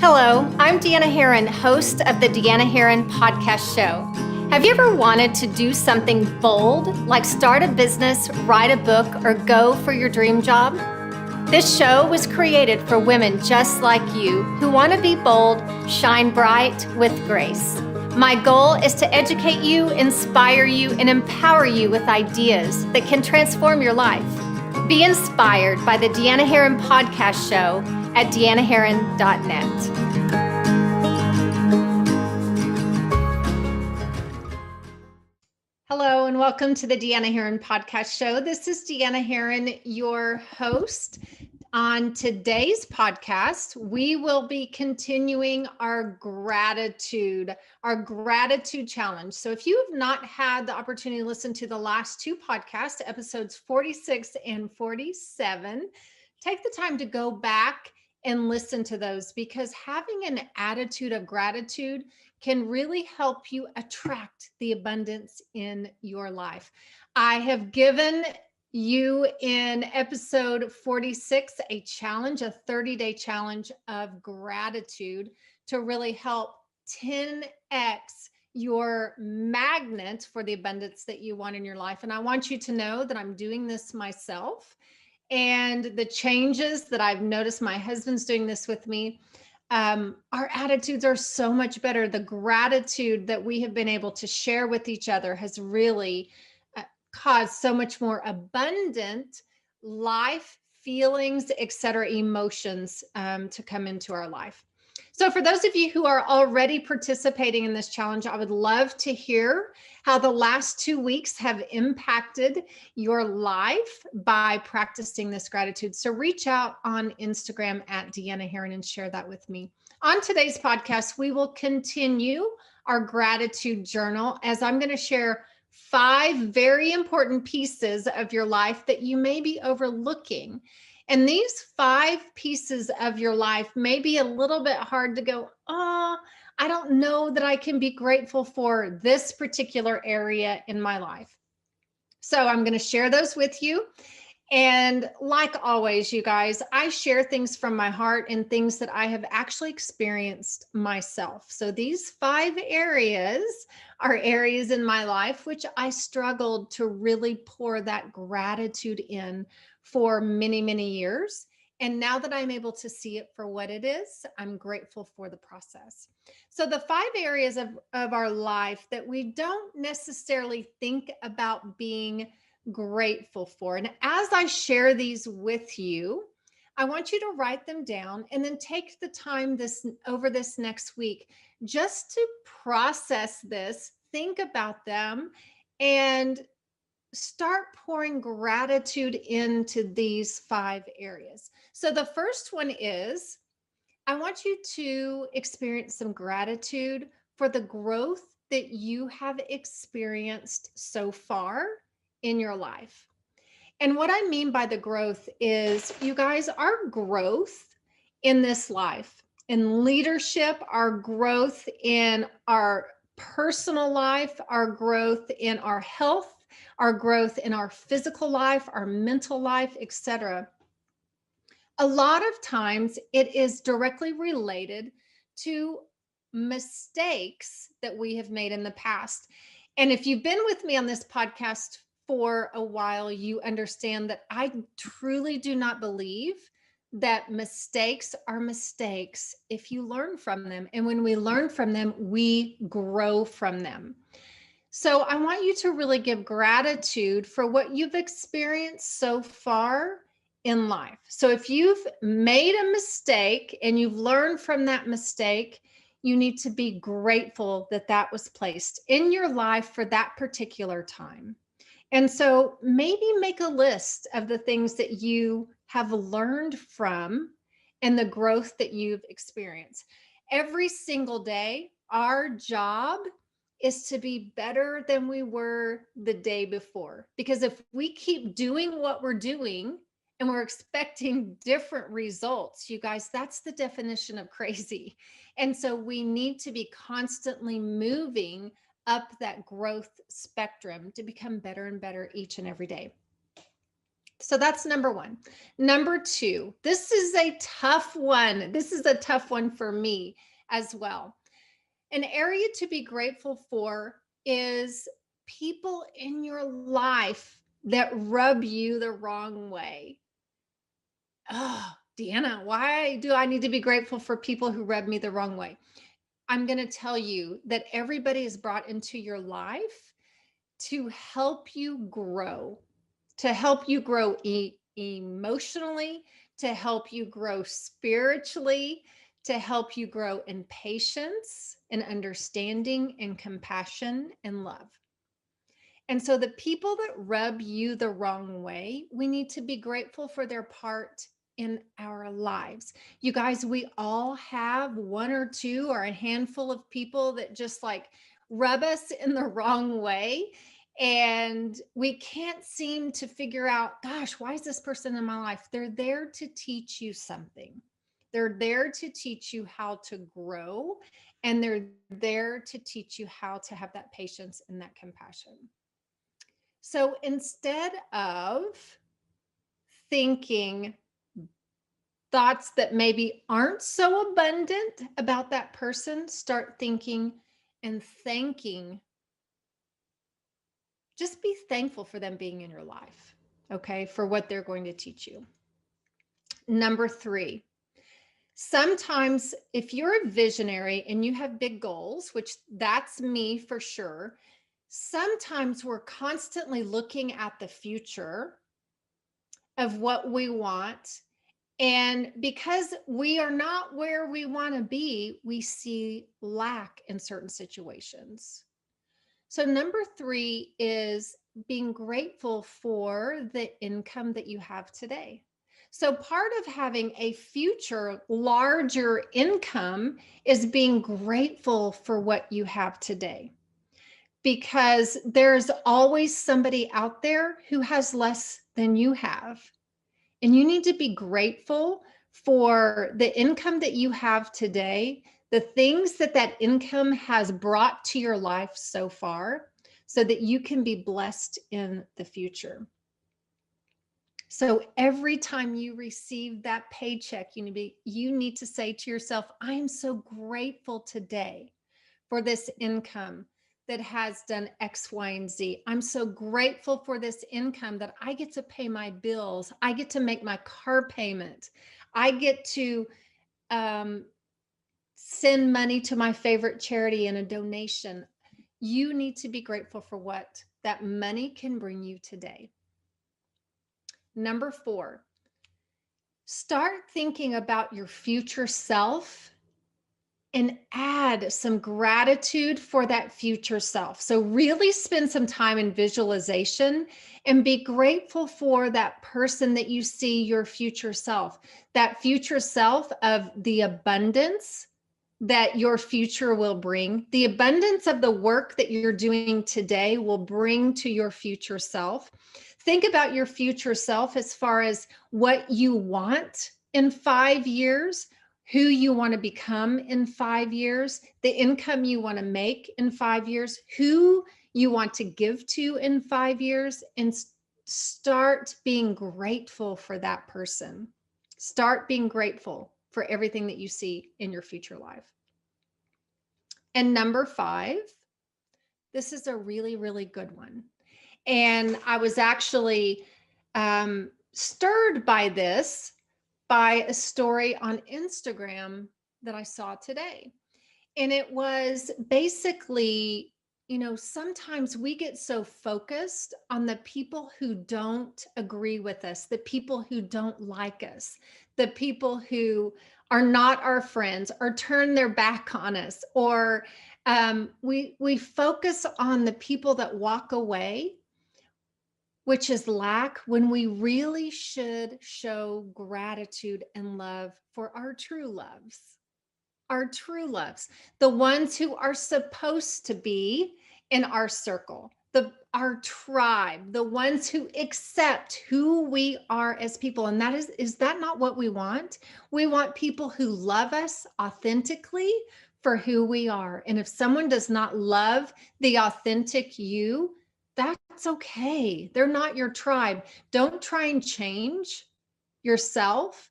Hello, I'm Deanna Herron, host of the Deanna Herron Podcast Show. Have you ever wanted to do something bold, like start a business, write a book, or go for your dream job? This show was created for women just like you who want to be bold, shine bright with grace. My goal is to educate you, inspire you, and empower you with ideas that can transform your life. Be inspired by the Deanna Herron Podcast Show at deannaherron.net. Hello, and welcome to the Deanna Herron Podcast Show. This is Deanna Herron, your host. On today's podcast, we will be continuing our gratitude challenge. So if you have not had the opportunity to listen to the last two podcasts, episodes 46 and 47, take the time to go back and listen to those, because having an attitude of gratitude can really help you attract the abundance in your life. I have given you in episode 46 a challenge, a 30-day challenge of gratitude to really help 10x your magnet for the abundance that you want in your life. And I want you to know that I'm doing this myself. And the changes that I've noticed, my husband's doing this with me. Our attitudes are so much better. The gratitude that we have been able to share with each other has really caused so much more abundant life, feelings, etc., emotions to come into our life. So for those of you who are already participating in this challenge, I would love to hear how the last 2 weeks have impacted your life by practicing this gratitude. So reach out on Instagram at Deanna Herron and share that with me. On today's podcast, we will continue our gratitude journal, as I'm going to share 5 very important pieces of your life that you may be overlooking. And these 5 pieces of your life may be a little bit hard to go, I don't know that I can be grateful for this particular area in my life. So I'm going to share those with you. And like always, you guys, I share things from my heart and things that I have actually experienced myself. So these 5 areas are areas in my life which I struggled to really pour that gratitude in for many, many years. And now that I'm able to see it for what it is, I'm grateful for the process. So the 5 areas of our life that we don't necessarily think about being grateful for. And as I share these with you, I want you to write them down and then take the time over this next week just to process this, think about them, and start pouring gratitude into these 5 areas. So the first one is, I want you to experience some gratitude for the growth that you have experienced so far in your life. And what I mean by the growth is, you guys, our growth in this life, in leadership, our growth in our personal life, our growth in our health, our growth in our physical life, our mental life, etc. A lot of times it is directly related to mistakes that we have made in the past. And if you've been with me on this podcast for a while, you understand that I truly do not believe that mistakes are mistakes if you learn from them. And when we learn from them, we grow from them. So I want you to really give gratitude for what you've experienced so far in life. So if you've made a mistake and you've learned from that mistake, you need to be grateful that that was placed in your life for that particular time. And so maybe make a list of the things that you have learned from and the growth that you've experienced. Every single day, our job is to be better than we were the day before. Because if we keep doing what we're doing and we're expecting different results, you guys, that's the definition of crazy. And so we need to be constantly moving up that growth spectrum to become better and better each and every day. So that's number one. Number two, this is a tough one. This is a tough one for me as well. An area to be grateful for is people in your life that rub you the wrong way. Oh, Deanna, why do I need to be grateful for people who rub me the wrong way? I'm going to tell you that everybody is brought into your life to help you grow, emotionally, to help you grow spiritually, to help you grow in patience and understanding and compassion and love. And so the people that rub you the wrong way, we need to be grateful for their part in our lives. You guys, we all have one or two or a handful of people that just like rub us in the wrong way. And we can't seem to figure out, gosh, why is this person in my life? They're there to teach you something. They're there to teach you how to grow, and they're there to teach you how to have that patience and that compassion. So instead of thinking thoughts that maybe aren't so abundant about that person, start thinking and thanking. Just be thankful for them being in your life, okay, for what they're going to teach you. Number three, sometimes if you're a visionary and you have big goals, which that's me for sure, sometimes we're constantly looking at the future of what we want. And because we are not where we want to be, we see lack in certain situations. So, number three is being grateful for the income that you have today. So, part of having a future larger income is being grateful for what you have today, because there's always somebody out there who has less than you have. And you need to be grateful for the income that you have today, the things that that income has brought to your life so far, so that you can be blessed in the future. So every time you receive that paycheck, you need to say to yourself, I am so grateful today for this income that has done X, Y, and Z. I'm so grateful for this income that I get to pay my bills. I get to make my car payment. I get to send money to my favorite charity in a donation. You need to be grateful for what that money can bring you today. Number four, start thinking about your future self and add some gratitude for that future self. So really spend some time in visualization and be grateful for that person that you see, your future self, that future self of the abundance that your future will bring. The abundance of the work that you're doing today will bring to your future self. Think about your future self as far as what you want in 5 years, who you want to become in 5 years, the income you want to make in 5 years, who you want to give to in 5 years, and start being grateful for that person. Start being grateful for everything that you see in your future life. And number five, this is a really, really good one. And I was actually stirred by this by a story on Instagram that I saw today. And it was basically, sometimes we get so focused on the people who don't agree with us, the people who don't like us, the people who are not our friends or turn their back on us, or we focus on the people that walk away, which is lack, when we really should show gratitude and love for our true loves, the ones who are supposed to be in our circle, our tribe, the ones who accept who we are as people. And is that not what we want? We want people who love us authentically for who we are. And if someone does not love the authentic you, That's okay. They're not your tribe. Don't try and change yourself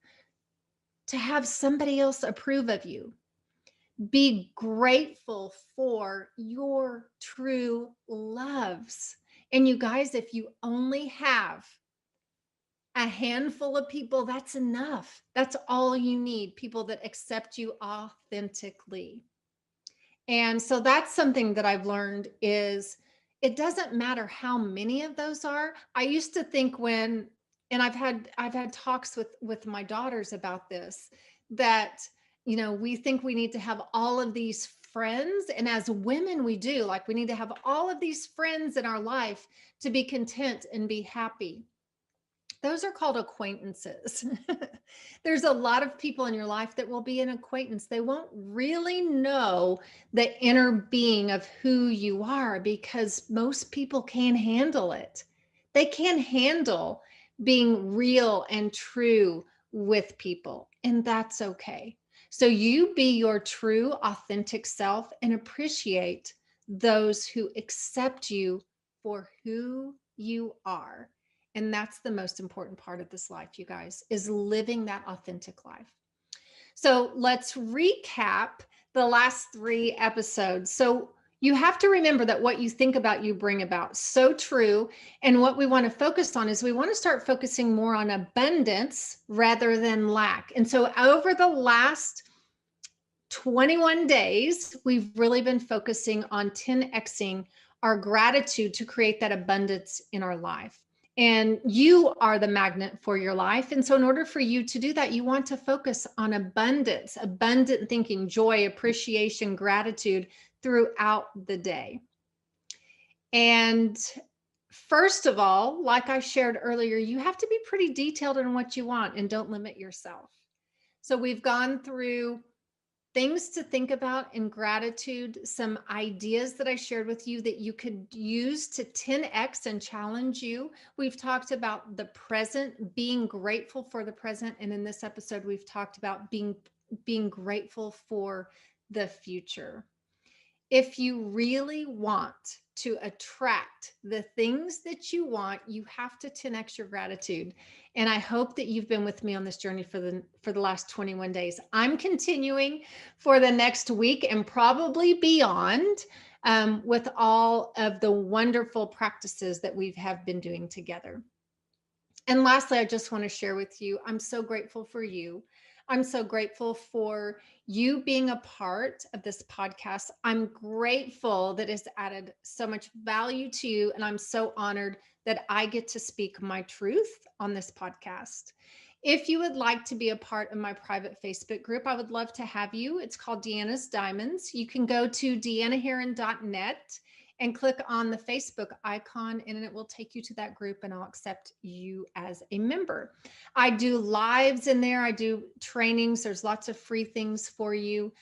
to have somebody else approve of you. Be grateful for your true loves. And you guys, if you only have a handful of people, that's enough. That's all you need. People that accept you authentically. And so that's something that I've learned is it doesn't matter how many of those are. I used to think when, and I've had talks with my daughters about this, that we think we need to have all of these friends, and as women we do, like we need to have all of these friends in our life to be content and be happy. Those are called acquaintances. There's a lot of people in your life that will be an acquaintance. They won't really know the inner being of who you are because most people can't handle it. They can't handle being real and true with people, and that's okay. So you be your true, authentic self and appreciate those who accept you for who you are. And that's the most important part of this life, you guys, is living that authentic life. So let's recap the last 3 episodes. So you have to remember that what you think about, you bring about. So true. And what we want to focus on is we want to start focusing more on abundance rather than lack. And so over the last 21 days, we've really been focusing on 10xing our gratitude to create that abundance in our life. And you are the magnet for your life. And so, in order for you to do that, you want to focus on abundance, abundant thinking, joy, appreciation, gratitude throughout the day. And first of all, like I shared earlier, you have to be pretty detailed in what you want and don't limit yourself. So, we've gone through things to think about in gratitude, some ideas that I shared with you that you could use to 10x and challenge you. We've talked about the present, being grateful for the present. And in this episode, we've talked about being grateful for the future. If you really want to attract the things that you want, you have to 10x your gratitude. And I hope that you've been with me on this journey for the last 21 days. I'm continuing for the next week and probably beyond, with all of the wonderful practices that we have been doing together. And lastly, I just want to share with you, I'm so grateful for you. I'm so grateful for you being a part of this podcast. I'm grateful that it's added so much value to you. And I'm so honored that I get to speak my truth on this podcast. If you would like to be a part of my private Facebook group, I would love to have you. It's called Deanna's Diamonds. You can go to deannaherron.net and click on the Facebook icon, and it will take you to that group, and I'll accept you as a member. I do lives in there. I do trainings. There's lots of free things for you.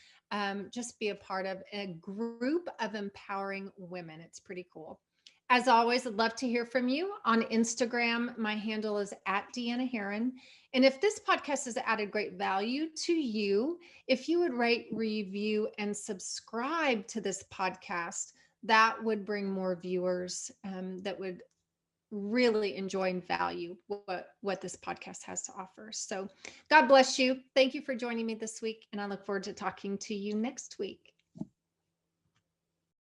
Just be a part of a group of empowering women. It's pretty cool. As always, I'd love to hear from you on Instagram. My handle is @Deanna Herron. And if this podcast has added great value to you, if you would rate, review, and subscribe to this podcast, that would bring more viewers that would really enjoy and value what this podcast has to offer. So God bless you. Thank you for joining me this week. And I look forward to talking to you next week.